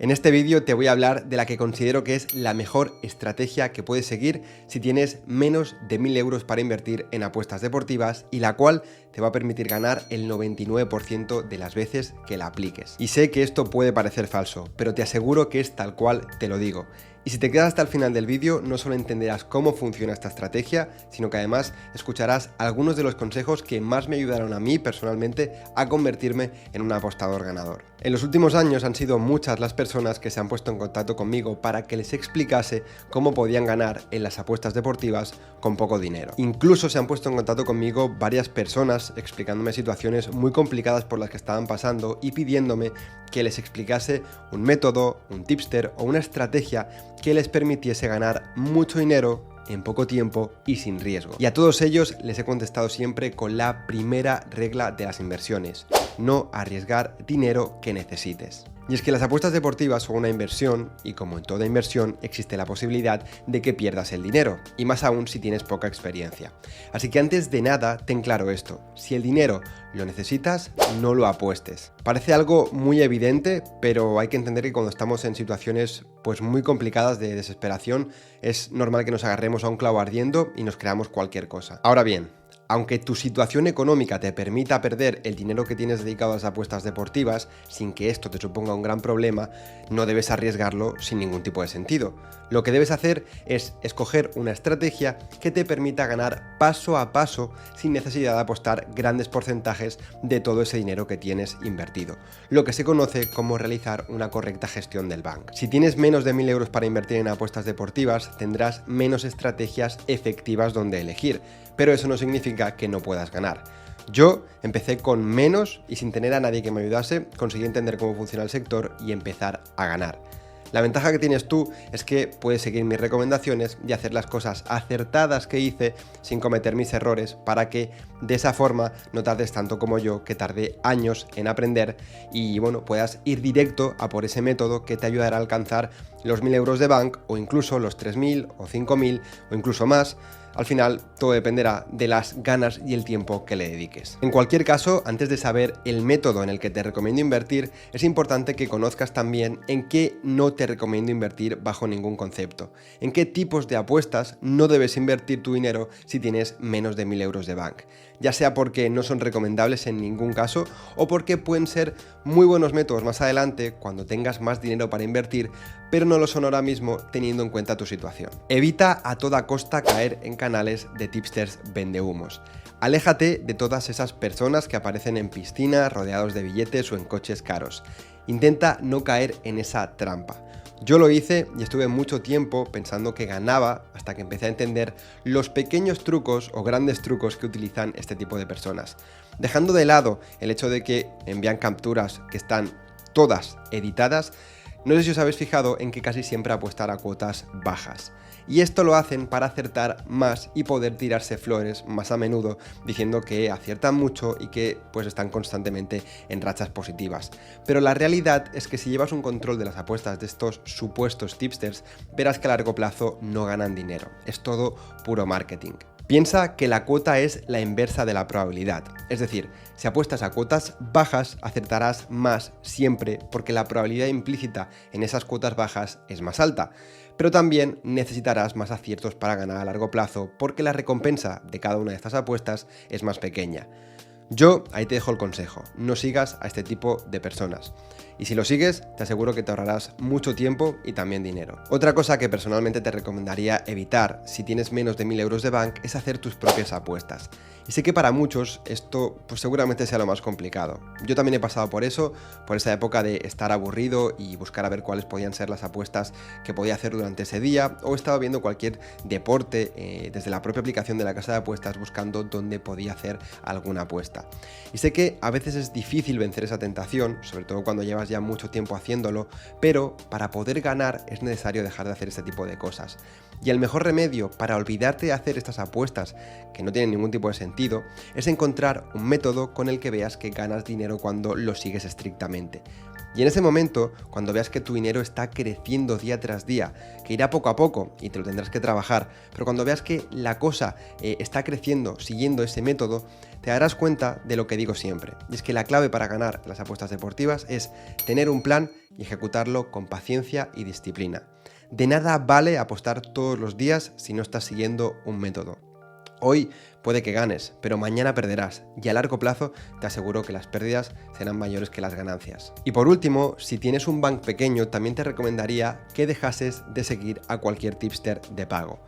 En este vídeo te voy a hablar de la que considero que es la mejor estrategia que puedes seguir si tienes menos de 1000 euros para invertir en apuestas deportivas y la cual te va a permitir ganar el 99% de las veces que la apliques. Y sé que esto puede parecer falso, pero te aseguro que es tal cual te lo digo. Y si te quedas hasta el final del vídeo, no solo entenderás cómo funciona esta estrategia, sino que además escucharás algunos de los consejos que más me ayudaron a mí personalmente a convertirme en un apostador ganador. En los últimos años han sido muchas las personas que se han puesto en contacto conmigo para que les explicase cómo podían ganar en las apuestas deportivas con poco dinero. Incluso se han puesto en contacto conmigo varias personas explicándome situaciones muy complicadas por las que estaban pasando y pidiéndome que les explicase un método, un tipster o una estrategia que les permitiese ganar mucho dinero en poco tiempo y sin riesgo. Y a todos ellos les he contestado siempre con la primera regla de las inversiones: no arriesgar dinero que necesites. Y es que las apuestas deportivas son una inversión y como en toda inversión existe la posibilidad de que pierdas el dinero, y más aún si tienes poca experiencia. Así que antes de nada ten claro esto: si el dinero lo necesitas, no lo apuestes. Parece algo muy evidente, pero hay que entender que cuando estamos en situaciones pues muy complicadas de desesperación, es normal que nos agarremos a un clavo ardiendo y nos creamos cualquier cosa. Ahora bien, aunque tu situación económica te permita perder el dinero que tienes dedicado a las apuestas deportivas, sin que esto te suponga un gran problema, no debes arriesgarlo sin ningún tipo de sentido. Lo que debes hacer es escoger una estrategia que te permita ganar paso a paso sin necesidad de apostar grandes porcentajes de todo ese dinero que tienes invertido, lo que se conoce como realizar una correcta gestión del bank. Si tienes menos de 1000 euros para invertir en apuestas deportivas, tendrás menos estrategias efectivas donde elegir, pero eso no significa que no puedas ganar. Yo empecé con menos y sin tener a nadie que me ayudase, conseguí entender cómo funciona el sector y empezar a ganar. La ventaja que tienes tú es que puedes seguir mis recomendaciones y hacer las cosas acertadas que hice sin cometer mis errores, para que de esa forma no tardes tanto como yo, que tardé años en aprender, y bueno, puedas ir directo a por ese método que te ayudará a alcanzar los 1000 euros de bank o incluso los 3000 o 5000 o incluso más. Al final, todo dependerá de las ganas y el tiempo que le dediques. En cualquier caso, antes de saber el método en el que te recomiendo invertir, es importante que conozcas también en qué no te recomiendo invertir bajo ningún concepto. En qué tipos de apuestas no debes invertir tu dinero si tienes menos de 1000 euros de bank. Ya sea porque no son recomendables en ningún caso o porque pueden ser muy buenos métodos más adelante cuando tengas más dinero para invertir, pero no lo son ahora mismo teniendo en cuenta tu situación. Evita a toda costa caer en canales de tipsters vendehumos. Aléjate de todas esas personas que aparecen en piscina rodeados de billetes o en coches caros. Intenta no caer en esa trampa. Yo lo hice y estuve mucho tiempo pensando que ganaba hasta que empecé a entender los pequeños trucos o grandes trucos que utilizan este tipo de personas. Dejando de lado el hecho de que envían capturas que están todas editadas, no sé si os habéis fijado en que casi siempre apuestan a cuotas bajas. Y esto lo hacen para acertar más y poder tirarse flores más a menudo, diciendo que aciertan mucho y que pues están constantemente en rachas positivas. Pero la realidad es que si llevas un control de las apuestas de estos supuestos tipsters, verás que a largo plazo no ganan dinero. Es todo puro marketing. Piensa que la cuota es la inversa de la probabilidad, es decir, si apuestas a cuotas bajas acertarás más siempre porque la probabilidad implícita en esas cuotas bajas es más alta, pero también necesitarás más aciertos para ganar a largo plazo porque la recompensa de cada una de estas apuestas es más pequeña. Yo ahí te dejo el consejo: no sigas a este tipo de personas. Y si lo sigues, te aseguro que te ahorrarás mucho tiempo y también dinero. Otra cosa que personalmente te recomendaría evitar si tienes menos de 1000 euros de bank es hacer tus propias apuestas. Y sé que para muchos esto pues seguramente sea lo más complicado. Yo también he pasado por eso, por esa época de estar aburrido y buscar a ver cuáles podían ser las apuestas que podía hacer durante ese día, o he estado viendo cualquier deporte desde la propia aplicación de la casa de apuestas buscando dónde podía hacer alguna apuesta. Y sé que a veces es difícil vencer esa tentación, sobre todo cuando llevas ya mucho tiempo haciéndolo, pero para poder ganar es necesario dejar de hacer este tipo de cosas. Y el mejor remedio para olvidarte de hacer estas apuestas que no tienen ningún tipo de sentido es encontrar un método con el que veas que ganas dinero cuando lo sigues estrictamente. Y en ese momento, cuando veas que tu dinero está creciendo día tras día, que irá poco a poco y te lo tendrás que trabajar, pero cuando veas que la cosa está creciendo siguiendo ese método, te darás cuenta de lo que digo siempre. Y es que la clave para ganar en las apuestas deportivas es tener un plan y ejecutarlo con paciencia y disciplina. De nada vale apostar todos los días si no estás siguiendo un método. Hoy puede que ganes, pero mañana perderás, y a largo plazo te aseguro que las pérdidas serán mayores que las ganancias. Y por último, si tienes un bank pequeño, también te recomendaría que dejases de seguir a cualquier tipster de pago.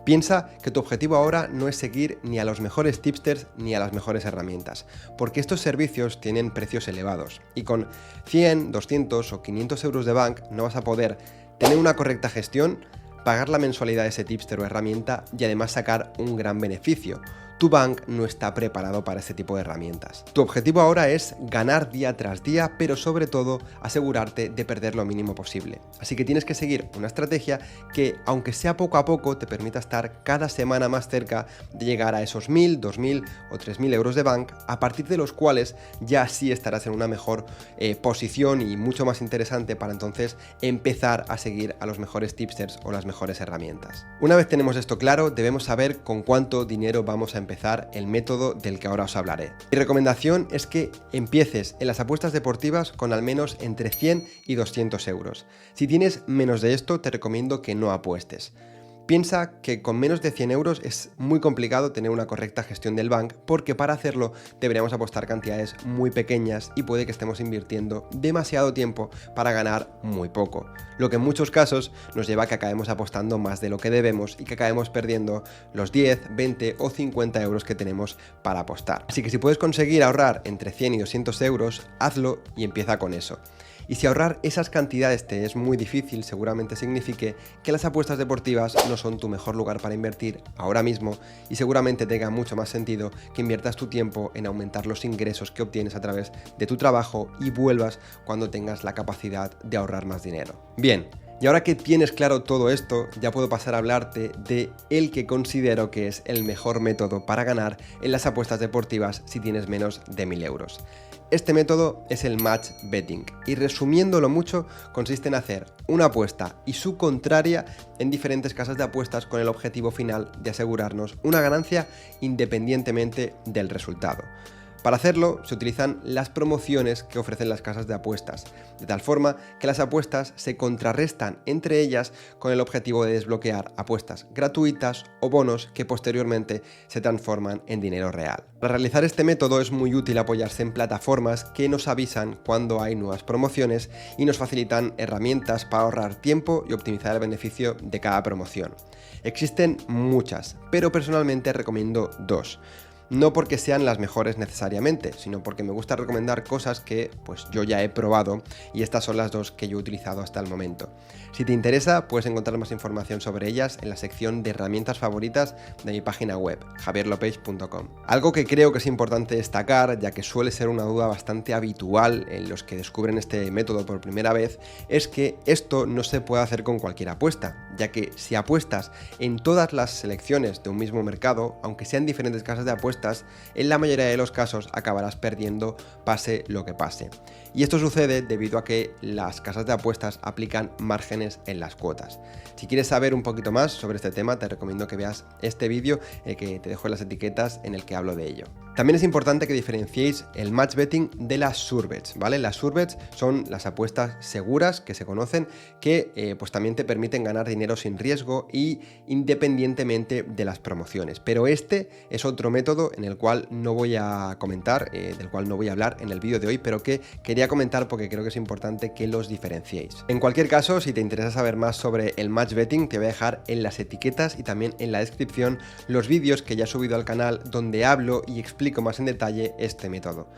Piensa que tu objetivo ahora no es seguir ni a los mejores tipsters ni a las mejores herramientas, porque estos servicios tienen precios elevados, y con 100, 200 o 500 euros de bank no vas a poder tener una correcta gestión, pagar la mensualidad de ese tipster o herramienta y además sacar un gran beneficio. Tu bank no está preparado para ese tipo de herramientas. Tu objetivo ahora es ganar día tras día, pero sobre todo asegurarte de perder lo mínimo posible. Así que tienes que seguir una estrategia que, aunque sea poco a poco, te permita estar cada semana más cerca de llegar a esos 1.000, 2.000 o 3.000 euros de bank, a partir de los cuales ya sí estarás en una mejor posición y mucho más interesante para entonces empezar a seguir a los mejores tipsters o las mejores herramientas. Una vez tenemos esto claro, debemos saber con cuánto dinero vamos a empezar el método del que ahora os hablaré. Mi recomendación es que empieces en las apuestas deportivas con al menos entre 100 y 200 euros. Si tienes menos de esto, te recomiendo que no apuestes. Piensa que con menos de 100 euros es muy complicado tener una correcta gestión del bank, porque para hacerlo deberíamos apostar cantidades muy pequeñas y puede que estemos invirtiendo demasiado tiempo para ganar muy poco, lo que en muchos casos nos lleva a que acabemos apostando más de lo que debemos y que acabemos perdiendo los 10, 20 o 50 euros que tenemos para apostar. Así que si puedes conseguir ahorrar entre 100 y 200 euros, hazlo y empieza con eso. Y si ahorrar esas cantidades te es muy difícil, seguramente signifique que las apuestas deportivas no son tu mejor lugar para invertir ahora mismo, y seguramente tenga mucho más sentido que inviertas tu tiempo en aumentar los ingresos que obtienes a través de tu trabajo y vuelvas cuando tengas la capacidad de ahorrar más dinero. Bien. Y ahora que tienes claro todo esto, ya puedo pasar a hablarte de el que considero que es el mejor método para ganar en las apuestas deportivas si tienes menos de 1.000 euros. Este método es el match betting y, resumiéndolo mucho, consiste en hacer una apuesta y su contraria en diferentes casas de apuestas con el objetivo final de asegurarnos una ganancia independientemente del resultado. Para hacerlo se utilizan las promociones que ofrecen las casas de apuestas, de tal forma que las apuestas se contrarrestan entre ellas con el objetivo de desbloquear apuestas gratuitas o bonos que posteriormente se transforman en dinero real. Para realizar este método es muy útil apoyarse en plataformas que nos avisan cuando hay nuevas promociones y nos facilitan herramientas para ahorrar tiempo y optimizar el beneficio de cada promoción. Existen muchas, pero personalmente recomiendo dos. No porque sean las mejores necesariamente, sino porque me gusta recomendar cosas que pues yo ya he probado, y estas son las dos que yo he utilizado hasta el momento. Si te interesa, puedes encontrar más información sobre ellas en la sección de herramientas favoritas de mi página web, javierlopage.com. Algo que creo que es importante destacar, ya que suele ser una duda bastante habitual en los que descubren este método por primera vez, es que esto no se puede hacer con cualquier apuesta, ya que si apuestas en todas las selecciones de un mismo mercado, aunque sean diferentes casas de apuestas, en la mayoría de los casos acabarás perdiendo pase lo que pase. Y esto sucede debido a que las casas de apuestas aplican márgenes en las cuotas. Si quieres saber un poquito más sobre este tema, te recomiendo que veas este vídeo que te dejo en las etiquetas en el que hablo de ello. También es importante que diferenciéis el match betting de las surebets, ¿vale? Las surebets son las apuestas seguras que se conocen, que pues también te permiten ganar dinero sin riesgo y independientemente de las promociones. Pero este es otro método en el cual no voy a comentar, del cual no voy a hablar en el vídeo de hoy, pero que quería comentar porque creo que es importante que los diferenciéis. En cualquier caso, si te interesa saber más sobre el match betting, te voy a dejar en las etiquetas y también en la descripción los vídeos que ya he subido al canal donde hablo y explico más en detalle este método.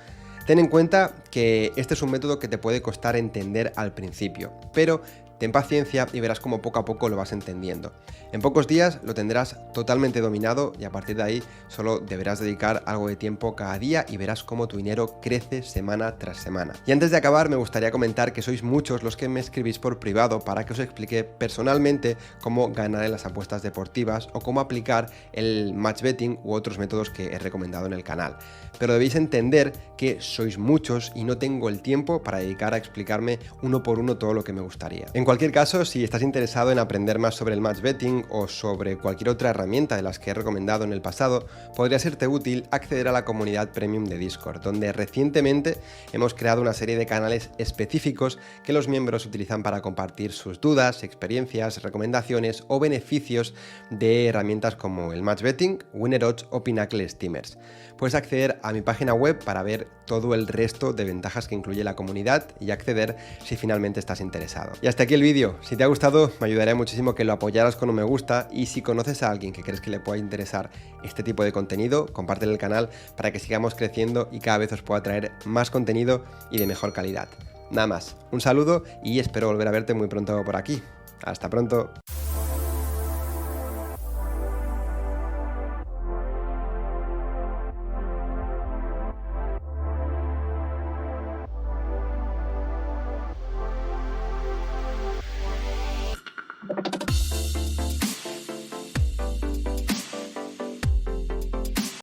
Ten en cuenta que este es un método que te puede costar entender al principio, pero ten paciencia y verás cómo poco a poco lo vas entendiendo. En pocos días lo tendrás totalmente dominado y a partir de ahí solo deberás dedicar algo de tiempo cada día y verás cómo tu dinero crece semana tras semana. Y antes de acabar me gustaría comentar que sois muchos los que me escribís por privado para que os explique personalmente cómo ganar en las apuestas deportivas o cómo aplicar el match betting u otros métodos que he recomendado en el canal. Pero debéis entender que sois muchos y no tengo el tiempo para dedicar a explicarme uno por uno todo lo que me gustaría. En cualquier caso, si estás interesado en aprender más sobre el match betting o sobre cualquier otra herramienta de las que he recomendado en el pasado, podría serte útil acceder a la comunidad premium de Discord, donde recientemente hemos creado una serie de canales específicos que los miembros utilizan para compartir sus dudas, experiencias, recomendaciones o beneficios de herramientas como el match betting, Winner Odds o Pinnacle Steamers. Puedes acceder a mi página web para ver todo el resto de ventajas que incluye la comunidad y acceder si finalmente estás interesado. Y hasta aquí el vídeo. Si te ha gustado, me ayudaría muchísimo que lo apoyaras con un me gusta, y si conoces a alguien que crees que le pueda interesar este tipo de contenido, compártele el canal para que sigamos creciendo y cada vez os pueda traer más contenido y de mejor calidad. Nada más, un saludo y espero volver a verte muy pronto por aquí. Hasta pronto.